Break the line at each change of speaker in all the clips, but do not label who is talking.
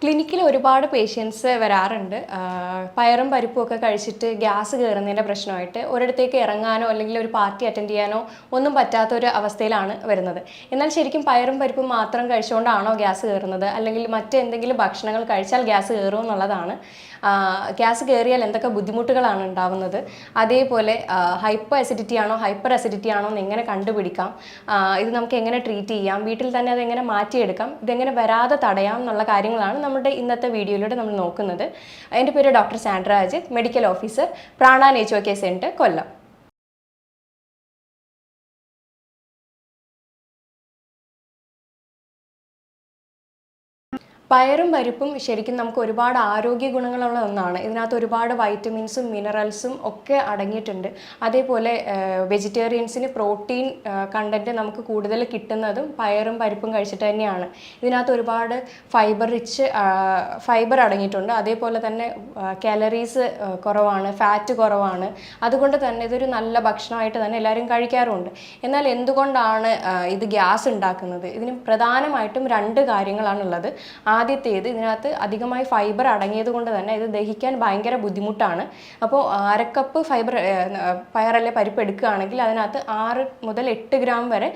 ക്ലിനിക്കിൽ ഒരുപാട് പേഷ്യൻസ് വരാറുണ്ട്. പയറും പരിപ്പും ഒക്കെ കഴിച്ചിട്ട് ഗ്യാസ് കയറുന്നതിൻ്റെ പ്രശ്നമായിട്ട് ഒരിടത്തേക്ക് ഇറങ്ങാനോ അല്ലെങ്കിൽ ഒരു പാർട്ടി അറ്റൻഡ് ചെയ്യാനോ ഒന്നും പറ്റാത്തൊരു അവസ്ഥയിലാണ് വരുന്നത്. എന്നാൽ ശരിക്കും പയറും പരിപ്പും മാത്രം കഴിച്ചുകൊണ്ടാണോ ഗ്യാസ് കയറുന്നത്, അല്ലെങ്കിൽ മറ്റെന്തെങ്കിലും ഭക്ഷണങ്ങൾ കഴിച്ചാൽ ഗ്യാസ് കയറും എന്നുള്ളതാണ്. ഗ്യാസ് കയറിയാൽ എന്തൊക്കെ ബുദ്ധിമുട്ടുകളാണ് ഉണ്ടാവുന്നത്, അതേപോലെ ഹൈപ്പോ അസിഡിറ്റി ആണോ ഹൈപ്പർ അസിഡിറ്റി ആണോ എന്ന് എങ്ങനെ കണ്ടുപിടിക്കാം, ഇത് നമുക്ക് എങ്ങനെ ട്രീറ്റ് ചെയ്യാം, വീട്ടിൽ തന്നെ അതെങ്ങനെ മാറ്റിയെടുക്കാം, ഇതെങ്ങനെ വരാതെ തടയാം എന്നുള്ള കാര്യങ്ങളാണ് നമ്മുടെ ഇന്നത്തെ വീഡിയോയിലൂടെ നമ്മൾ നോക്കുന്നത്. എൻ്റെ പേര് doctor Sandra Ajith, medical officer, Prana nature care centre, Kollam. പയറും പരിപ്പും ശരിക്കും നമുക്ക് ഒരുപാട് ആരോഗ്യ ഗുണങ്ങളുള്ള ഒന്നാണ്. ഇതിനകത്ത് ഒരുപാട് വൈറ്റമിൻസും മിനറൽസും ഒക്കെ അടങ്ങിയിട്ടുണ്ട്. അതേപോലെ വെജിറ്റേറിയൻസിന് പ്രോട്ടീൻ കണ്ടൻറ്റ് നമുക്ക് കൂടുതൽ കിട്ടുന്നതും പയറും പരിപ്പും കഴിച്ചിട്ട് തന്നെയാണ്. ഇതിനകത്ത് ഒരുപാട് ഫൈബർ അടങ്ങിയിട്ടുണ്ട്. അതേപോലെ തന്നെ കാലറീസ് കുറവാണ്, ഫാറ്റ് കുറവാണ്. അതുകൊണ്ട് തന്നെ ഇതൊരു നല്ല ഭക്ഷണമായിട്ട് തന്നെ എല്ലാവരും കഴിക്കാറുണ്ട്. എന്നാൽ എന്തുകൊണ്ടാണ് ഇത് ഗ്യാസ് ഉണ്ടാക്കുന്നത്? ഇതിന് പ്രധാനമായിട്ടും രണ്ട് കാര്യങ്ങളാണുള്ളത്. ആദ്യത്തേത്, ഇതിനകത്ത് അധികമായി ഫൈബർ അടങ്ങിയത് കൊണ്ട് തന്നെ ഇത് ദഹിക്കാൻ ഭയങ്കര ബുദ്ധിമുട്ടാണ്. അപ്പോൾ അരക്കപ്പ് പയറല്ലേ പരിപ്പ് എടുക്കുകയാണെങ്കിൽ അതിനകത്ത് 6 മുതൽ 8 ഗ്രാം വരെ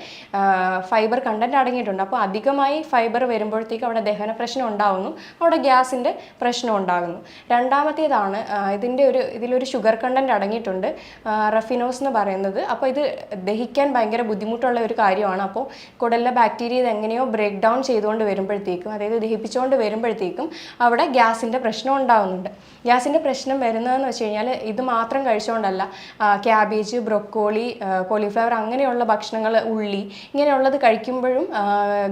ഫൈബർ കണ്ടന്റ് അടങ്ങിയിട്ടുണ്ട്. അപ്പോൾ അധികമായി ഫൈബർ വരുമ്പോഴത്തേക്ക് അവിടെ ദഹന പ്രശ്നം ഉണ്ടാകുന്നു, അവിടെ ഗ്യാസിൻ്റെ പ്രശ്നം ഉണ്ടാകുന്നു. രണ്ടാമത്തേതാണ്, ഇതിലൊരു ഷുഗർ കണ്ടന്റ് അടങ്ങിയിട്ടുണ്ട്, റഫിനോസ് എന്ന് പറയുന്നത്. അപ്പോൾ ഇത് ദഹിക്കാൻ ഭയങ്കര ബുദ്ധിമുട്ടുള്ള ഒരു കാര്യമാണ്. അപ്പോൾ കുടലിലെ ബാക്ടീരിയ ഇത് എങ്ങനെയോ ബ്രേക്ക് ഡൗൺ ചെയ്തുകൊണ്ട് വരുമ്പോഴത്തേക്കും, അതായത് ദഹിപ്പിച്ചുകൊണ്ട് വരുമ്പോഴത്തേക്കും അവിടെ ഗ്യാസിൻ്റെ പ്രശ്നം ഉണ്ടാകുന്നുണ്ട്. ഗ്യാസിൻ്റെ പ്രശ്നം വരുന്നതെന്ന് വെച്ച് കഴിഞ്ഞാൽ ഇത് മാത്രം കഴിച്ചുകൊണ്ടല്ല, ക്യാബേജ്, ബ്രൊക്കോളി, കോളിഫ്ലവർ അങ്ങനെയുള്ള ഭക്ഷണങ്ങൾ, ഉള്ളി ഇങ്ങനെയുള്ളത് കഴിക്കുമ്പോഴും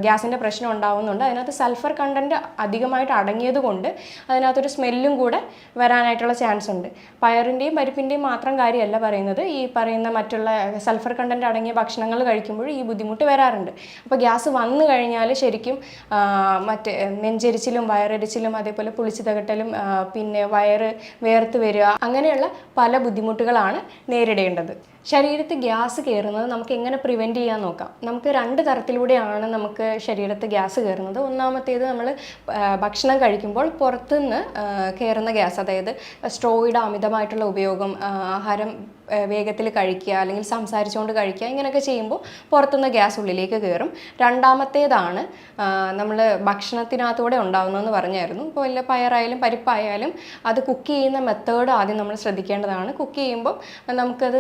ഗ്യാസിൻ്റെ പ്രശ്നം ഉണ്ടാകുന്നുണ്ട്. അതിനകത്ത് സൾഫർ കണ്ടൻറ്റ് അധികമായിട്ട് അടങ്ങിയത് കൊണ്ട് അതിനകത്തൊരു സ്മെല്ലും കൂടെ വരാനായിട്ടുള്ള ചാൻസ് ഉണ്ട്. പയറിൻ്റെയും പരിപ്പിൻ്റെയും മാത്രം കാര്യമല്ല പറയുന്നത്, ഈ പറയുന്ന മറ്റുള്ള സൾഫർ കണ്ടൻറ്റ് അടങ്ങിയ ഭക്ഷണങ്ങൾ കഴിക്കുമ്പോൾ ഈ ബുദ്ധിമുട്ട് വരാറുണ്ട്. അപ്പോൾ ഗ്യാസ് വന്നു കഴിഞ്ഞാൽ ശരിക്കും നെഞ്ചെരിച്ചിലും വയറെരിച്ചിലും അതേപോലെ പുളിച്ചു തകട്ടലും പിന്നെ വയറ് വേർത്ത് വരിക അങ്ങനെയുള്ള പല ബുദ്ധിമുട്ടുകളാണ് നേരിടേണ്ടത്. ശരീരത്തിൽ ഗ്യാസ് കയറുന്നത് നമുക്ക് എങ്ങനെ പ്രിവെൻറ്റ് ചെയ്യാൻ നോക്കാം. നമുക്ക് 2 തരത്തിലൂടെയാണ് നമുക്ക് ശരീരത്തിൽ ഗ്യാസ് കയറുന്നത്. ഒന്നാമത്തേത്, നമ്മൾ ഭക്ഷണം കഴിക്കുമ്പോൾ പുറത്തുനിന്ന് കയറുന്ന ഗ്യാസ്, അതായത് സ്ട്രോയുടെ അമിതമായിട്ടുള്ള ഉപയോഗം, ആഹാരം വേഗത്തിൽ കഴിക്കുക അല്ലെങ്കിൽ സംസാരിച്ചുകൊണ്ട് കഴിക്കുക, ഇങ്ങനെയൊക്കെ ചെയ്യുമ്പോൾ പുറത്തുനിന്ന് ഗ്യാസ് ഉള്ളിലേക്ക് കയറും. രണ്ടാമത്തേതാണ് നമ്മൾ ഭക്ഷണത്തിനകത്തൂടെ ഉണ്ടാകുന്നതെന്ന് പറഞ്ഞായിരുന്നു. ഇപ്പോൾ വല്ല പയറായാലും പരിപ്പായാലും അത് കുക്ക് ചെയ്യുന്ന മെത്തേഡ് ആദ്യം നമ്മൾ ശ്രദ്ധിക്കേണ്ടതാണ്. കുക്ക് ചെയ്യുമ്പോൾ നമുക്കത്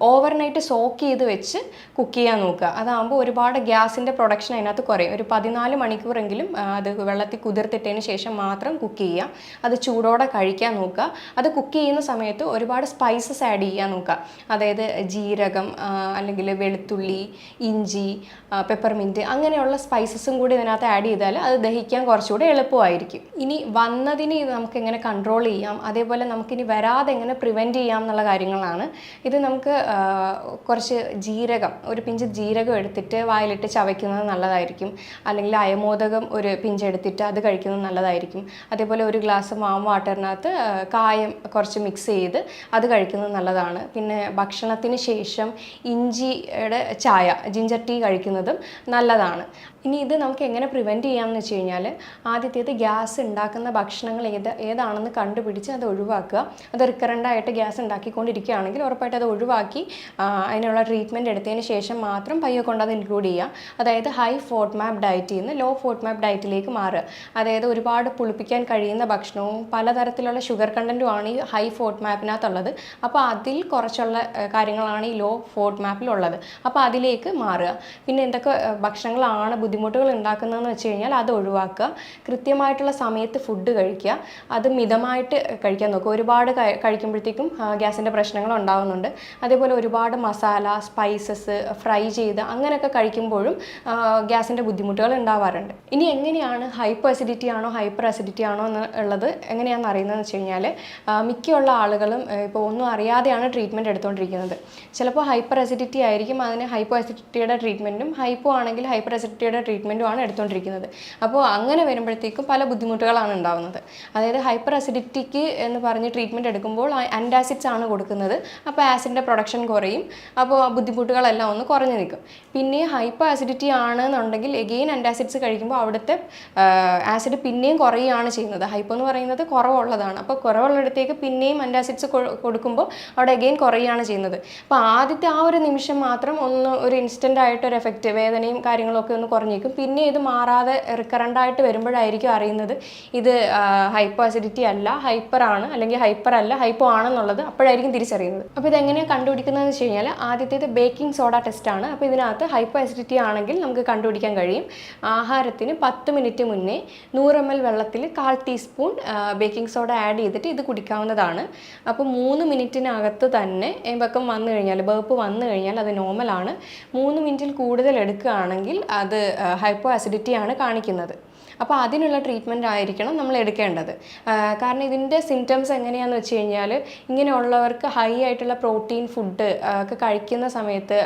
ഓവർനൈറ്റ് സോക്ക് ചെയ്ത് വെച്ച് കുക്ക് ചെയ്യാൻ നോക്കുക. അതാകുമ്പോൾ ഒരുപാട് ഗ്യാസിൻ്റെ പ്രൊഡക്ഷൻ അതിനകത്ത് കുറയും. ഒരു 14 മണിക്കൂറെങ്കിലും അത് വെള്ളത്തിൽ കുതിർത്തിട്ടതിന് ശേഷം മാത്രം കുക്ക് ചെയ്യുക. അത് ചൂടോടെ കഴിക്കാൻ നോക്കുക. അത് കുക്ക് ചെയ്യുന്ന സമയത്ത് ഒരുപാട് സ്പൈസസ് ആഡ് ചെയ്യാൻ നോക്കുക. അതായത് ജീരകം, അല്ലെങ്കിൽ വെളുത്തുള്ളി, ഇഞ്ചി, പെപ്പർമിൻറ്റ് അങ്ങനെയുള്ള സ്പൈസസും കൂടി ഇതിനകത്ത് ആഡ് ചെയ്താൽ അത് ദഹിക്കാൻ കുറച്ചുകൂടി എളുപ്പമായിരിക്കും. ഇനി വന്നതിന് നമുക്ക് എങ്ങനെ കൺട്രോൾ ചെയ്യാം, അതേപോലെ നമുക്കിനി വരാതെ എങ്ങനെ പ്രിവെൻറ്റ് ചെയ്യാം എന്നുള്ള കാര്യങ്ങളാണ്. ഇത് നമുക്ക് കുറച്ച് ജീരകം, ഒരു പിഞ്ച് ജീരകം എടുത്തിട്ട് വായിലിട്ട് ചവയ്ക്കുന്നത് നല്ലതായിരിക്കും. അല്ലെങ്കിൽ അയമോദകം ഒരു പിഞ്ചെടുത്തിട്ട് അത് കഴിക്കുന്നത് നല്ലതായിരിക്കും. അതേപോലെ ഒരു ഗ്ലാസ് വാം വാട്ടറിനകത്ത് കായം കുറച്ച് മിക്സ് ചെയ്ത് അത് കഴിക്കുന്നത് നല്ലതാണ്. പിന്നെ ഭക്ഷണത്തിന് ശേഷം ഇഞ്ചിയുടെ ചായ, ജിഞ്ചർ ടീ കഴിക്കുന്നതും നല്ലതാണ്. ഇനി ഇത് നമുക്ക് എങ്ങനെ പ്രിവെൻറ്റ് ചെയ്യാമെന്ന് വെച്ച് കഴിഞ്ഞാൽ, ആദ്യത്തേത് ഗ്യാസ് ഉണ്ടാക്കുന്ന ഭക്ഷണങ്ങൾ ഏതാണെന്ന് കണ്ടുപിടിച്ച് അത് ഒഴിവാക്കുക. അത് റിക്കറൻ്റായിട്ട് ഗ്യാസ് ഉണ്ടാക്കിക്കൊണ്ടിരിക്കുകയാണെങ്കിൽ ഉറപ്പായിട്ട് അത് ഒഴിവാക്കി അതിനുള്ള ട്രീറ്റ്മെൻറ്റ് എടുത്തതിന് ശേഷം മാത്രം പയ്യെ കൊണ്ട് അത് ഇൻക്ലൂഡ് ചെയ്യുക. അതായത് ഹൈ ഫോഡ്മാപ്പ് ഡയറ്റിൽ നിന്ന് ലോ ഫോഡ്മാപ്പ് ഡയറ്റിലേക്ക് മാറുക. അതായത് ഒരുപാട് പുളിപ്പിക്കാൻ കഴിയുന്ന ഭക്ഷണവും പലതരത്തിലുള്ള ഷുഗർ കണ്ടൻറ്റുമാണ് ഈ ഹൈ ഫോഡ്മാപ്പിനകത്തുള്ളത്. അപ്പോൾ അതിൽ കുറച്ചുള്ള കാര്യങ്ങളാണ് ഈ ലോ ഫോഡ്മാപ്പിലുള്ളത്. അപ്പോൾ അതിലേക്ക് മാറുക. പിന്നെ എന്തൊക്കെ ഭക്ഷണങ്ങളാണ് ബുദ്ധിമുട്ടുകൾ ഉണ്ടാക്കുന്നതെന്ന് വെച്ച് കഴിഞ്ഞാൽ അത് ഒഴിവാക്കുക. കൃത്യമായിട്ടുള്ള സമയത്ത് ഫുഡ് കഴിക്കുക. അത് മിതമായിട്ട് കഴിക്കാൻ നോക്കുക. ഒരുപാട് കഴിക്കുമ്പോഴത്തേക്കും ഗ്യാസിൻ്റെ പ്രശ്നങ്ങൾ ഉണ്ടാകുന്നുണ്ട്. അതേപോലെ ഒരുപാട് മസാല, സ്പൈസസ്, ഫ്രൈ ചെയ്ത് അങ്ങനെയൊക്കെ കഴിക്കുമ്പോഴും ഗ്യാസിൻ്റെ ബുദ്ധിമുട്ടുകൾ ഉണ്ടാവാറുണ്ട്. ഇനി എങ്ങനെയാണ് ഹൈപ്പോ അസിഡിറ്റി ആണോ ഹൈപ്പർ അസിഡിറ്റി ആണോ എന്നുള്ളത് എങ്ങനെയാണെന്ന് അറിയുന്നതെന്ന് വെച്ച് കഴിഞ്ഞാൽ, മിക്കുള്ള ആളുകളും ഇപ്പോൾ ഒന്നും അറിയാതെയാണ് ട്രീറ്റ്മെൻറ്റ് എടുത്തുകൊണ്ടിരിക്കുന്നത്. ചിലപ്പോൾ ഹൈപ്പർ അസിഡിറ്റി ആയിരിക്കും, അതിന് ഹൈപ്പോ അസിഡിറ്റിയുടെ ട്രീറ്റ്മെൻറ്റും, ഹൈപ്പോ ആണെങ്കിൽ ഹൈപ്പർ അസിഡിറ്റിയുടെ ട്രീറ്റ്മെൻറ്റുമാണ് എടുത്തുകൊണ്ടിരിക്കുന്നത്. അപ്പോൾ അങ്ങനെ വരുമ്പോഴത്തേക്കും പല ബുദ്ധിമുട്ടുകളാണ് ഉണ്ടാകുന്നത്. അതായത് ഹൈപ്പർ അസിഡിറ്റിക്ക് എന്ന് പറഞ്ഞ് ട്രീറ്റ്മെൻറ്റ് എടുക്കുമ്പോൾ ആൻറ്റാസിഡ്സ് ആണ് കൊടുക്കുന്നത്. അപ്പോൾ ആസിഡിൻ്റെ പ്രൊഡക്ഷൻ കുറയും. അപ്പോൾ ബുദ്ധിമുട്ടുകളെല്ലാം ഒന്ന് കുറഞ്ഞു നിൽക്കും. പിന്നെ ഹൈപ്പർ അസിഡിറ്റി ആണെന്നുണ്ടെങ്കിൽ എഗെയിൻ ആൻറ്റാസിഡ്സ് കഴിക്കുമ്പോൾ അവിടുത്തെ ആസിഡ് പിന്നെയും കുറയുകയാണ് ചെയ്യുന്നത്. ഹൈപ്പോ എന്ന് പറയുന്നത് കുറവുള്ളതാണ്. അപ്പോൾ കുറവുള്ളിടത്തേക്ക് പിന്നെയും ആൻറ്റാസിഡ്സ് കൊടുക്കുമ്പോൾ അവിടെ എഗെയിൻ കുറയുകയാണ് ചെയ്യുന്നത്. അപ്പോൾ ആദ്യത്തെ ആ ഒരു നിമിഷം മാത്രം ഒരു ഇൻസ്റ്റൻ്റ് ആയിട്ടൊരു എഫക്റ്റ്, വേദനയും കാര്യങ്ങളൊക്കെ ഒന്ന് കുറഞ്ഞേക്കും. പിന്നെ ഇത് മാറാതെ റിക്കറൻ്റായിട്ട് വരുമ്പോഴായിരിക്കും അറിയുന്നത് ഇത് ഹൈപ്പോ അസിഡിറ്റി അല്ല, ഹൈപ്പർ ആണ്, അല്ലെങ്കിൽ ഹൈപ്പർ അല്ല, ഹൈപ്പോ ആണെന്നുള്ളത് അപ്പോഴായിരിക്കും തിരിച്ചറിയുന്നത്. അപ്പോൾ ഇതെങ്ങനെയാണ് കണ്ടുപിടിക്കുന്നതെന്ന് വെച്ച് കഴിഞ്ഞാൽ ആദ്യത്തേത് ബേക്കിംഗ് സോഡ ടെസ്റ്റാണ്. അപ്പോൾ ഇതിനകത്ത് ഹൈപ്പോ അസിഡിറ്റി ആണെങ്കിൽ നമുക്ക് കണ്ടുപിടിക്കാൻ കഴിയും. ആഹാരത്തിന് 10 മിനിറ്റ് മുന്നേ 100 ml വെള്ളത്തിൽ 1/4 ടീസ്പൂൺ ബേക്കിംഗ് സോഡ ആഡ് ചെയ്തിട്ട് ഇത് കുടിക്കാവുന്നതാണ്. അപ്പോൾ 3 മിനിറ്റിനകത്ത് തന്നെ ബേപ്പ് വന്നു കഴിഞ്ഞാൽ അത് നോർമലാണ്. 3 മിനിറ്റിൽ കൂടുതൽ എടുക്കുകയാണെങ്കിൽ അത് ഹൈപ്പോ അസിഡിറ്റി ആണ് കാണിക്കുന്നത്. അപ്പോൾ അതിനുള്ള ട്രീറ്റ്മെൻറ്റ് ആയിരിക്കണം നമ്മൾ എടുക്കേണ്ടത്. കാരണം ഇതിൻ്റെ സിംറ്റംസ് എങ്ങനെയാണെന്ന് വെച്ച് കഴിഞ്ഞാൽ ഇങ്ങനെയുള്ളവർക്ക് ഹൈ ആയിട്ടുള്ള പ്രോട്ടീൻ ഫുഡ് ഒക്കെ കഴിക്കുന്ന സമയത്ത്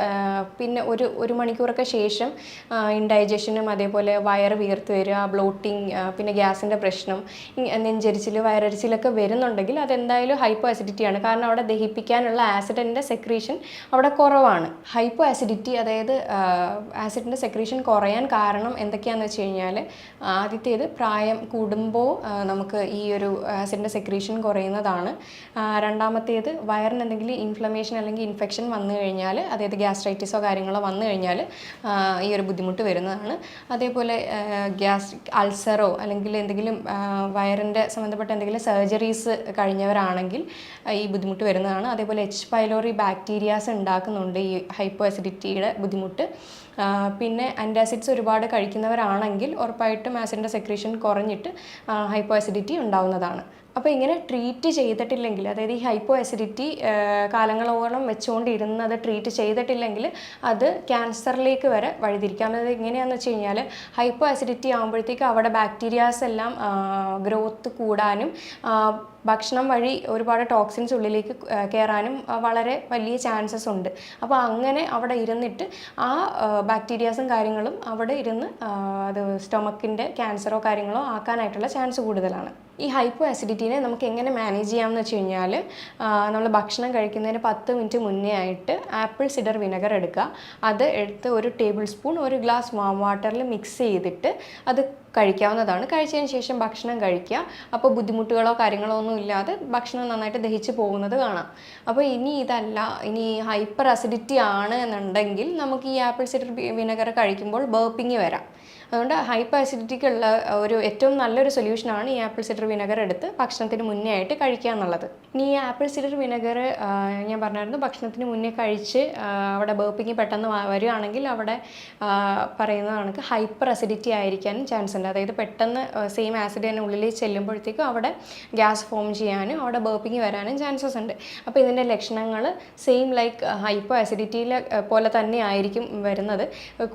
പിന്നെ ഒരു മണിക്കൂറൊക്കെ ശേഷം ഇൻഡൈജഷനും അതേപോലെ വയറ് വീർത്ത് വരിക, ബ്ലോട്ടിങ്, പിന്നെ ഗ്യാസിൻ്റെ പ്രശ്നം, നെഞ്ചരിച്ചിൽ, വയറരിച്ചിലൊക്കെ വരുന്നുണ്ടെങ്കിൽ അതെന്തായാലും ഹൈപ്പോ അസിഡിറ്റിയാണ്. കാരണം അവിടെ ദഹിപ്പിക്കാനുള്ള ആസിഡിൻ്റെ സെക്രീഷൻ അവിടെ കുറവാണ്. ഹൈപ്പോ അസിഡിറ്റി അതായത് ആസിഡിൻ്റെ സെക്രീഷൻ കുറയാൻ കാരണം എന്തൊക്കെയാണെന്ന് വെച്ച് കഴിഞ്ഞാൽ ആദ്യത്തേത് പ്രായം കൂടുമ്പോൾ നമുക്ക് ഈ ഒരു ആസിഡിൻ്റെ സെക്രീഷൻ കുറയുന്നതാണ്. രണ്ടാമത്തേത് വയറിന് എന്തെങ്കിലും ഇൻഫ്ലമേഷൻ അല്ലെങ്കിൽ ഇൻഫെക്ഷൻ വന്നു കഴിഞ്ഞാൽ, അതായത് ഗ്യാസ്ട്രൈറ്റിസോ കാര്യങ്ങളോ വന്നു കഴിഞ്ഞാൽ ഈ ഒരു ബുദ്ധിമുട്ട് വരുന്നതാണ്. അതേപോലെ ഗ്യാസ്ട്രിക് അൾസറോ അല്ലെങ്കിൽ എന്തെങ്കിലും വയറിൻ്റെ സംബന്ധപ്പെട്ട എന്തെങ്കിലും സർജറീസ് കഴിഞ്ഞവരാണെങ്കിൽ ഈ ബുദ്ധിമുട്ട് വരുന്നതാണ്. അതേപോലെ എച്ച് പൈലോറി ബാക്ടീരിയാസ് ഉണ്ടാക്കുന്നുണ്ട് ഈ ഹൈപ്പോ അസിഡിറ്റിയുടെ ബുദ്ധിമുട്ട്. പിന്നെ ആൻറ്റാസിഡ്സ് ഒരുപാട് കഴിക്കുന്നവരാണെങ്കിൽ ഉറപ്പായിട്ടും ആസിഡിൻ്റെ സെക്രീഷൻ കുറഞ്ഞിട്ട് ഹൈപ്പോ അസിഡിറ്റി ഉണ്ടാവുന്നതാണ്. അപ്പോൾ ഇങ്ങനെ ട്രീറ്റ് ചെയ്തിട്ടില്ലെങ്കിൽ, അതായത് ഈ ഹൈപ്പോ അസിഡിറ്റി കാലങ്ങളോളം വെച്ചുകൊണ്ടിരുന്നത് ട്രീറ്റ് ചെയ്തിട്ടില്ലെങ്കിൽ അത് ക്യാൻസറിലേക്ക് വരെ വഴിതിരിക്കാം. അത് എങ്ങനെയാണെന്ന് വെച്ച് കഴിഞ്ഞാൽ ഹൈപ്പോ അസിഡിറ്റി ആകുമ്പോഴത്തേക്ക് അവിടെ ബാക്ടീരിയാസ് എല്ലാം ഗ്രോത്ത് കൂടാനും ഭക്ഷണം വഴി ഒരുപാട് ടോക്സിൻസ് ഉള്ളിലേക്ക് കയറാനും വളരെ വലിയ ചാൻസസ് ഉണ്ട്. അപ്പോൾ അങ്ങനെ അവിടെ ഇരുന്നിട്ട് ആ ബാക്ടീരിയാസും കാര്യങ്ങളും അവിടെ ഇരുന്ന് അത് സ്റ്റൊമക്കിൻ്റെ ക്യാൻസറോ കാര്യങ്ങളോ ആക്കാനായിട്ടുള്ള ചാൻസ് കൂടുതലാണ്. ഈ ഹൈപ്പോ അസിഡിറ്റിനെ നമുക്ക് എങ്ങനെ മാനേജ് ചെയ്യാമെന്ന് വെച്ച് കഴിഞ്ഞാൽ നമ്മൾ ഭക്ഷണം കഴിക്കുന്നതിന് 10 മിനിറ്റ് മുന്നേ ആയിട്ട് ആപ്പിൾ സിഡർ വിനെഗർ എടുക്കുക. അത് എടുത്ത് 1 ടേബിൾ സ്പൂൺ 1 ഗ്ലാസ് വാം വാട്ടറിൽ മിക്സ് ചെയ്തിട്ട് അത് കഴിക്കാവുന്നതാണ്. കഴിച്ചതിന് ശേഷം ഭക്ഷണം കഴിക്കുക. അപ്പോൾ ബുദ്ധിമുട്ടുകളോ കാര്യങ്ങളോ ഒന്നും ഇല്ലാതെ ഭക്ഷണം നന്നായിട്ട് ദഹിച്ച് പോകുന്നത് കാണാം. അപ്പോൾ ഇനി ഹൈപ്പർ അസിഡിറ്റി ആണ് എന്നുണ്ടെങ്കിൽ നമുക്ക് ഈ ആപ്പിൾ സിഡർ വിനെഗർ കഴിക്കുമ്പോൾ ബേർപ്പിങ് വരാം. അതുകൊണ്ട് ഹൈപ്പർ അസിഡിറ്റിക്കുള്ള ഏറ്റവും നല്ലൊരു സൊല്യൂഷനാണ് ഈ ആപ്പിൾ സിഡർ വിനെഗർ എടുത്ത് ഭക്ഷണത്തിന് മുന്നേ ആയിട്ട് കഴിക്കുക എന്നുള്ളത്. ഇനി ഈ ആപ്പിൾ സിഡർ വിനെഗർ ഞാൻ പറഞ്ഞായിരുന്നു, ഭക്ഷണത്തിന് മുന്നേ കഴിച്ച് അവിടെ ബേർപ്പിങ് പെട്ടെന്ന് വരികയാണെങ്കിൽ അവിടെ പറയുന്ന കണക്ക് ഹൈപ്പർ അസിഡിറ്റി ആയിരിക്കാനും ചാൻസ് ഉണ്ട്. അതായത് പെട്ടെന്ന് സെയിം ആസിഡ് തന്നെ ഉള്ളിൽ ചെല്ലുമ്പോഴത്തേക്കും അവിടെ ഗ്യാസ് ഫോം ചെയ്യാനും അവിടെ ബേർപ്പിങ് വരാനും ചാൻസസ് ഉണ്ട്. അപ്പോൾ ഇതിൻ്റെ ലക്ഷണങ്ങൾ സെയിം ലൈക്ക് ഹൈപ്പർ അസിഡിറ്റിയിലെ പോലെ തന്നെ ആയിരിക്കും വരുന്നത്.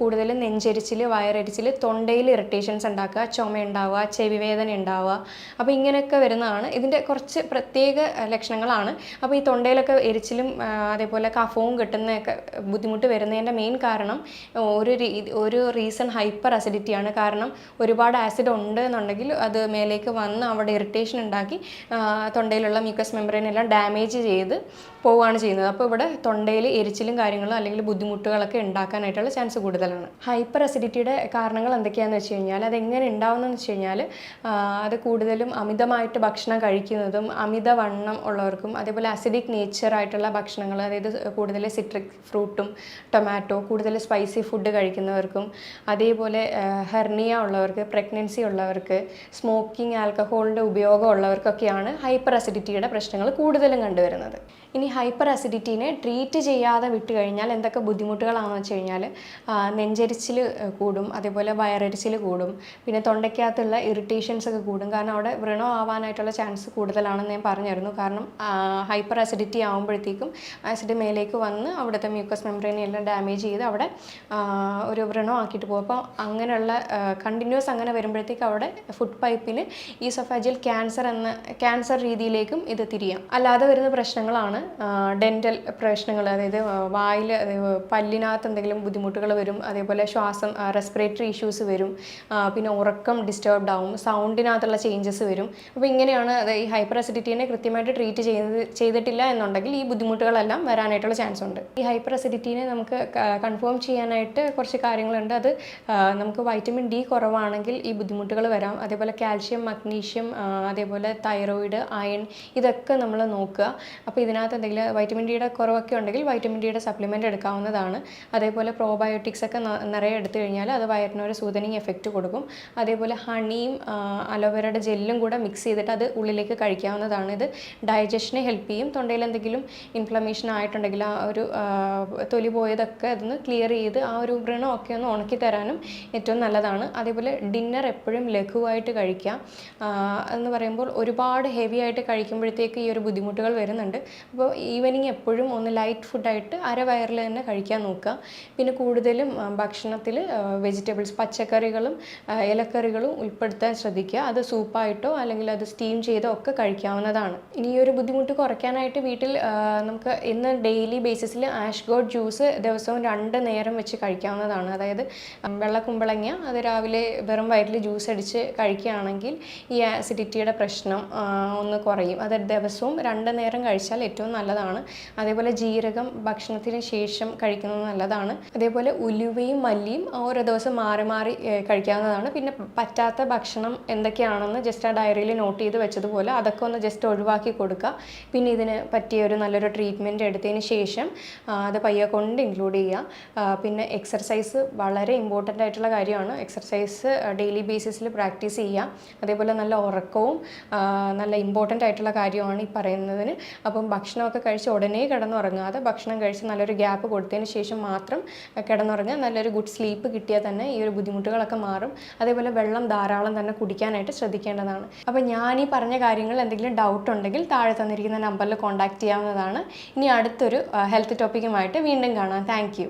കൂടുതലും നെഞ്ചരിച്ചിൽ, വയറരിച്ചിൽ, തൊണ്ടയിൽ ഇറിറ്റേഷൻസ് ഉണ്ടാക്കുക, ചുമ ഉണ്ടാവുക, ചെവി വേദന ഉണ്ടാവുക. അപ്പോൾ ഇങ്ങനെയൊക്കെ വരുന്നതാണ് ഇതിൻ്റെ കുറച്ച് പ്രത്യേക ലക്ഷണങ്ങളാണ്. അപ്പോൾ ഈ തൊണ്ടയിലൊക്കെ എരിച്ചിലും അതേപോലെ കഫവും കിട്ടുന്നതൊക്കെ ബുദ്ധിമുട്ട് വരുന്നതിൻ്റെ മെയിൻ കാരണം ഒരു റീസൺ ഹൈപ്പർ അസിഡിറ്റിയാണ്. കാരണം ഒരുപാട് ആസിഡ് ഉണ്ട് എന്നുണ്ടെങ്കിൽ അത് മേലേക്ക് വന്ന് അവിടെ ഇറിറ്റേഷൻ ഉണ്ടാക്കി തൊണ്ടയിലുള്ള മ്യൂക്കസ് മെമ്പറൈൻ എല്ലാം ഡാമേജ് ചെയ്ത് പോവുകയാണ് ചെയ്യുന്നത്. അപ്പോൾ ഇവിടെ തൊണ്ടയിൽ എരിച്ചിലും കാര്യങ്ങളും അല്ലെങ്കിൽ ബുദ്ധിമുട്ടുകളൊക്കെ ഉണ്ടാക്കാനായിട്ടുള്ള ചാൻസ് കൂടുതലാണ്. ഹൈപ്പർ അസിഡിറ്റിയുടെ കാരണങ്ങൾ എന്തൊക്കെയാണെന്ന് വെച്ച് കഴിഞ്ഞാൽ അതെങ്ങനെ ഉണ്ടാവുന്നതെന്ന് വെച്ച് കഴിഞ്ഞാൽ അത് കൂടുതലും അമിതമായിട്ട് ഭക്ഷണം കഴിക്കുന്നതും അമിതവണ്ണം ഉള്ളവർക്കും അതേപോലെ അസിഡിക് നേച്ചറായിട്ടുള്ള ഭക്ഷണങ്ങൾ, അതായത് കൂടുതൽ സിട്രിക് ഫ്രൂട്ടും ടൊമാറ്റോ, കൂടുതൽ സ്പൈസി ഫുഡ് കഴിക്കുന്നവർക്കും, അതേപോലെ ഹെർണിയ ഉള്ളവർക്ക്, പ്രഗ്നൻസി ഉള്ളവർക്ക്, സ്മോക്കിംഗ്, ആൽക്കഹോളിൻ്റെ ഉപയോഗം ഉള്ളവർക്കൊക്കെയാണ് ഹൈപ്പർ അസിഡിറ്റിയുടെ പ്രശ്നങ്ങൾ കൂടുതലും കണ്ടുവരുന്നത്. ഇനി ഹൈപ്പർ അസിഡിറ്റിനെ ട്രീറ്റ് ചെയ്യാതെ വിട്ട് കഴിഞ്ഞാൽ എന്തൊക്കെ ബുദ്ധിമുട്ടുകളാണെന്ന് വെച്ച് കഴിഞ്ഞാൽ നെഞ്ചരിച്ചിൽ കൂടും, അതേപോലെ വയറരിച്ചിൽ കൂടും, പിന്നെ തൊണ്ടയ്ക്കകത്തുള്ള ഇറിറ്റേഷൻസ് ഒക്കെ കൂടും. കാരണം അവിടെ വ്രണം ആവാനായിട്ടുള്ള ചാൻസ് കൂടുതലാണെന്ന് ഞാൻ പറഞ്ഞിരുന്നു. കാരണം ഹൈപ്പർ അസിഡിറ്റി ആകുമ്പോഴത്തേക്കും ആസിഡ് മേലേക്ക് വന്ന് അവിടുത്തെ മ്യൂക്കസ് മെമ്പറൈനെ എല്ലാം ഡാമേജ് ചെയ്ത് അവിടെ ഒരു വ്രണം ആക്കിയിട്ട് പോകും. അപ്പോൾ അങ്ങനെയുള്ള കണ്ടിന്യൂസ് അങ്ങനെ വരുമ്പോഴത്തേക്ക് അവിടെ ഫുഡ് പൈപ്പിന് ഈസോഫാജിയൽ ക്യാൻസർ രീതിയിലേക്കും ഇത് തിരിയാം. അല്ലാതെ വരുന്ന പ്രശ്നങ്ങളാണ് ഡെൻ്റൽ പ്രശ്നങ്ങൾ, അതായത് വായിൽ പല്ലിനകത്ത് എന്തെങ്കിലും ബുദ്ധിമുട്ടുകൾ വരും, അതേപോലെ റെസ്പിറേറ്ററി ഇഷ്യൂസ് ഇഷ്യൂസ് വരും, പിന്നെ ഉറക്കം ഡിസ്റ്റർബ്ഡ് ആവും, സൗണ്ടിനകത്തുള്ള ചേഞ്ചസ് വരും. അപ്പോൾ ഇങ്ങനെയാണ് ഈ ഹൈപ്പർ അസിഡിറ്റീനെ കൃത്യമായിട്ട് ട്രീറ്റ് ചെയ്തിട്ടില്ല എന്നുണ്ടെങ്കിൽ ഈ ബുദ്ധിമുട്ടുകളെല്ലാം വരാനായിട്ടുള്ള ചാൻസ് ഉണ്ട്. ഈ ഹൈപ്പർ അസിഡിറ്റീനെ നമുക്ക് കൺഫേം ചെയ്യാനായിട്ട് കുറച്ച് കാര്യങ്ങളുണ്ട്. അത് നമുക്ക് വൈറ്റമിൻ ഡി കുറവാണെങ്കിൽ ഈ ബുദ്ധിമുട്ടുകൾ വരാം. അതേപോലെ കാൽഷ്യം, മഗ്നീഷ്യം, അതേപോലെ തൈറോയിഡ്, അയൺ, ഇതൊക്കെ നമ്മൾ നോക്കുക. അപ്പോൾ ഇതിനകത്ത് എന്തെങ്കിലും വൈറ്റമിൻ ഡിയുടെ കുറവൊക്കെ ഉണ്ടെങ്കിൽ വൈറ്റമിൻ ഡിയുടെ സപ്ലിമെൻ്റ് എടുക്കാവുന്നതാണ്. അതേപോലെ പ്രോബയോട്ടിക്സ് ഒക്കെ നിറയെ എടുത്തു കഴിഞ്ഞാൽ അത് വയറിനൊരു സൂതനിങ് എഫക്റ്റ് കൊടുക്കും. അതേപോലെ ഹണിയും അലോവേരയുടെ ജെല്ലും കൂടെ മിക്സ് ചെയ്തിട്ട് അത് ഉള്ളിലേക്ക് കഴിക്കാവുന്നതാണ്. ഇത് ഡൈജഷനെ ഹെൽപ്പ് ചെയ്യും. തൊണ്ടയിൽ എന്തെങ്കിലും ഇൻഫ്ലമേഷൻ ആയിട്ടുണ്ടെങ്കിൽ ആ ഒരു തൊലി പോയതൊക്കെ അതൊന്ന് ക്ലിയർ ചെയ്ത് ആ ഒരു വ്രണമൊക്കെ ഒന്ന് ഉണക്കി തരാനും ഏറ്റവും നല്ലതാണ്. അതേപോലെ ഡിന്നർ എപ്പോഴും ലഘുവായിട്ട് കഴിക്കുക. എന്ന് പറയുമ്പോൾ ഒരുപാട് ഹെവി ആയിട്ട് കഴിക്കുമ്പോഴത്തേക്ക് ഈ ഒരു ബുദ്ധിമുട്ടുകൾ വരുന്നുണ്ട്. അപ്പോൾ ഈവനിങ് എപ്പോഴും ഒന്ന് ലൈറ്റ് ഫുഡായിട്ട് അരവയറിൽ തന്നെ കഴിക്കാൻ നോക്കുക. പിന്നെ കൂടുതലും ഭക്ഷണത്തിൽ വെജിറ്റബിൾസ്, പച്ചക്കറികളും ഇലക്കറികളും ഉൾപ്പെടുത്താൻ ശ്രദ്ധിക്കുക. അത് സൂപ്പായിട്ടോ അല്ലെങ്കിൽ അത് സ്റ്റീം ചെയ്തോ ഒക്കെ കഴിക്കാവുന്നതാണ്. ഇനി ഈ ഒരു ബുദ്ധിമുട്ട് കുറയ്ക്കാനായിട്ട് വീട്ടിൽ നമുക്ക് ഇന്ന് ഡെയിലി ബേസിസിൽ ആഷ് ഗോഡ് ജ്യൂസ് ദിവസവും 2 നേരം വെച്ച് കഴിക്കാവുന്നതാണ്. അതായത് വെള്ള കുമ്പളങ്ങ അത് രാവിലെ വെറും വയറ്റിൽ ജ്യൂസ് അടിച്ച് കഴിക്കുകയാണെങ്കിൽ ഈ ആസിഡിറ്റിയുടെ പ്രശ്നം ഒന്ന് കുറയും. അത് ദിവസവും 2 നേരം കഴിച്ചാൽ ഏറ്റവും നല്ലതാണ്. അതേപോലെ ജീരകം ഭക്ഷണത്തിന് ശേഷം കഴിക്കുന്നത് നല്ലതാണ്. അതേപോലെ ഉലുവയും മല്ലിയും ഓരോ ദിവസം മാറി മാറി കഴിക്കാവുന്നതാണ്. പിന്നെ പറ്റാത്ത ഭക്ഷണം എന്തൊക്കെയാണെന്ന് ജസ്റ്റ് ആ ഡയറിയിൽ നോട്ട് ചെയ്ത് വെച്ചതുപോലെ അതൊക്കെ ഒന്ന് ജസ്റ്റ് ഒഴിവാക്കി കൊടുക്കുക. പിന്നെ ഇതിന് പറ്റിയ ഒരു നല്ലൊരു ട്രീറ്റ്മെൻറ്റ് എടുത്തതിന് ശേഷം അത് പയ്യെ കൊണ്ട് ഇൻക്ലൂഡ് ചെയ്യുക. പിന്നെ എക്സർസൈസ് വളരെ ഇമ്പോർട്ടൻ്റ് ആയിട്ടുള്ള കാര്യമാണ്. എക്സർസൈസ് ഡെയിലി ബേസിസിൽ പ്രാക്ടീസ് ചെയ്യുക. അതേപോലെ നല്ല ഉറക്കവും നല്ല ഇമ്പോർട്ടൻ്റ് ആയിട്ടുള്ള കാര്യമാണ് ഈ പറയുന്നതിന്. അപ്പം ഭക്ഷണമൊക്കെ കഴിച്ച് ഉടനെ കിടന്നുറങ്ങാതെ ഭക്ഷണം കഴിച്ച് നല്ലൊരു ഗ്യാപ്പ് കൊടുത്തതിന് ശേഷം മാത്രം കിടന്നുറങ്ങുക. നല്ലൊരു ഗുഡ് സ്ലീപ്പ് കിട്ടിയാൽ തന്നെ ഈ ഒരു ബുദ്ധിമുട്ടുകളൊക്കെ മാറും. അതേപോലെ വെള്ളം ധാരാളം തന്നെ കുടിക്കാനായിട്ട് ശ്രദ്ധിക്കേണ്ടതാണ്. അപ്പോൾ ഞാൻ ഈ പറഞ്ഞ കാര്യങ്ങൾ എന്തെങ്കിലും ഡൗട്ട് ഉണ്ടെങ്കിൽ താഴെ തന്നിരിക്കുന്ന നമ്പറിൽ കോൺടാക്റ്റ് ചെയ്യാവുന്നതാണ്. ഇനി അടുത്തൊരു ഹെൽത്ത് ടോപ്പിക്കുമായിട്ട് വീണ്ടും കാണാം. Thank you.